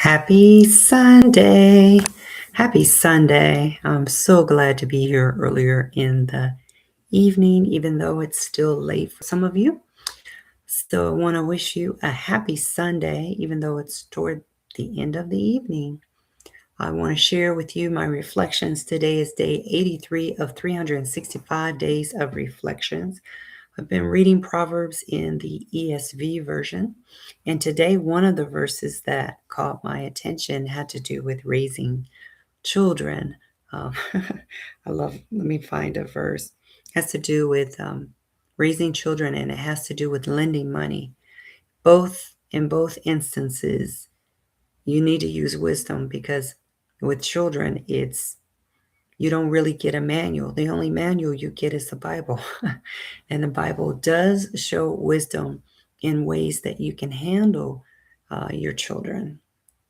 Happy Sunday. Happy Sunday. I'm so glad to be here earlier in the evening, even though it's still late for some of you. So I want to wish you a happy Sunday, even though it's toward the end of the evening. I want to share with you my reflections. Today is day 83 of 365 days of reflections. I've been reading Proverbs in the ESV version, and today one of the verses that caught my attention had to do with raising children. Um, let me find a verse. It has to do with raising children, and it has to do with lending money. In both instances, you need to use wisdom because with children, you don't really get a manual. The only manual you get is the Bible. And the Bible does show wisdom in ways that you can handle your children,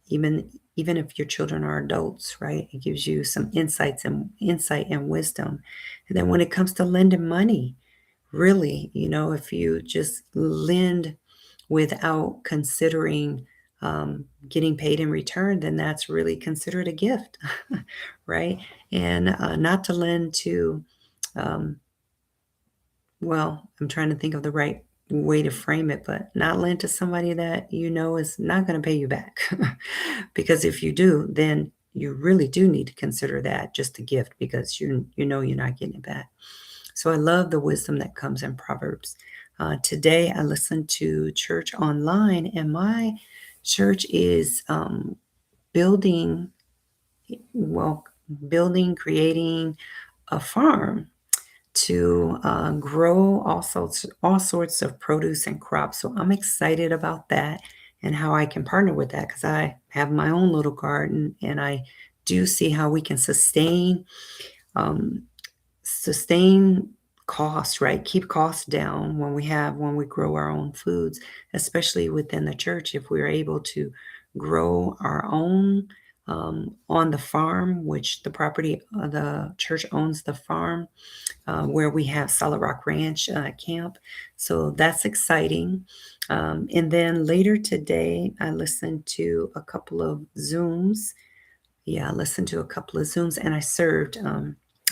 even if your children are adults, right? It gives you some insight and wisdom. And then when it comes to lending money, really, if you just lend without considering getting paid in return, then that's really considered a gift, right? And not to lend to, um, well, I'm trying to think of the right way to frame it, but not lend to somebody that you know is not going to pay you back. Because if you do, then you really do need to consider that just a gift because you know you're not getting it back. So I love the wisdom that comes in Proverbs. Today I listened to church online, and my church is building, well, creating a farm to grow all sorts of produce and crops. So I'm excited about that and how I can partner with that because I have my own little garden and I do see how we can um, sustain costs, right? Keep costs down when we grow our own foods, especially within the church. If we're able to grow our own on the farm, which the church owns the farm where we have Solid Rock Ranch camp. So that's exciting. And then later today, I listened to a couple of Zooms. Yeah, I listened to a couple of Zooms, and I served.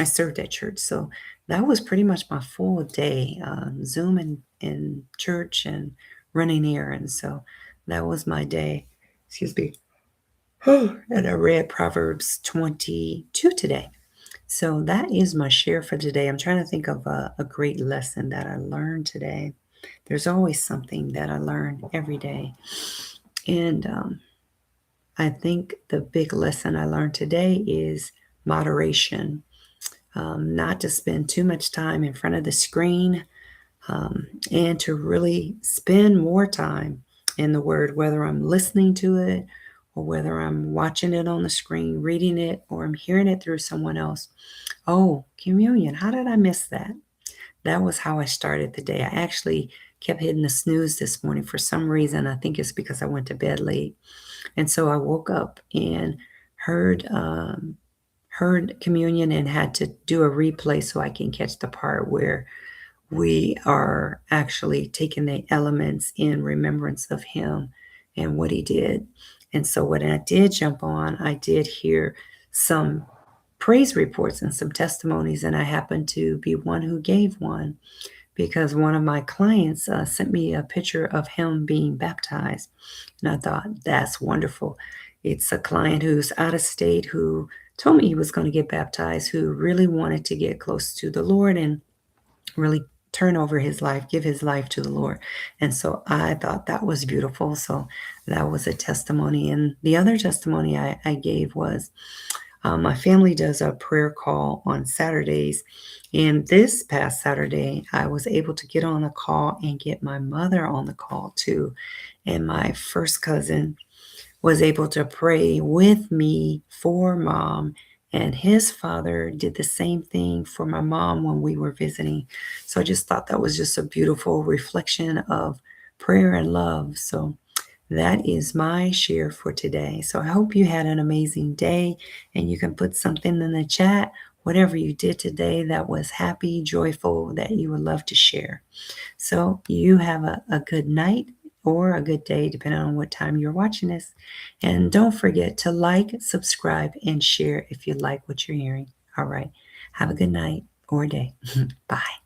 I served at church, so that was pretty much my full day. Zoom and church and running errands. So that was my day. Excuse me. And I read Proverbs 22 today. So that is my share for today. I'm trying to think of a great lesson that I learned today. There's always something that I learn every day. And I think the big lesson I learned today is moderation, not to spend too much time in front of the screen, and to really spend more time in the Word, whether I'm listening to it or whether I'm watching it on the screen, reading it, or I'm hearing it through someone else. Oh, communion. How did I miss that? That was how I started the day. I actually kept hitting the snooze this morning for some reason. I think it's because I went to bed late. And so I woke up and heard heard communion and had to do a replay so I can catch the part where we are actually taking the elements in remembrance of him and what he did. And so when I did jump on, I did hear some praise reports and some testimonies, and I happened to be one who gave one because one of my clients sent me a picture of him being baptized. And I thought, that's wonderful. It's a client who's out of state who told me he was going to get baptized, who really wanted to get close to the Lord and really turn over his life, give his life to the Lord. And so I thought that was beautiful. So that was a testimony. And the other testimony I gave was my family does a prayer call on Saturdays. And this past Saturday, I was able to get on a call and get my mother on the call too. And my first cousin was able to pray with me for mom. And his father did the same thing for my mom when we were visiting. So I just thought that was just a beautiful reflection of prayer and love. So that is my share for today. So I hope you had an amazing day and you can put something in the chat, whatever you did today that was happy, joyful, that you would love to share. So you have a good night or a good day, depending on what time you're watching this. And don't forget to like, subscribe, and share if you like what you're hearing. All right. Have a good night or day. Bye.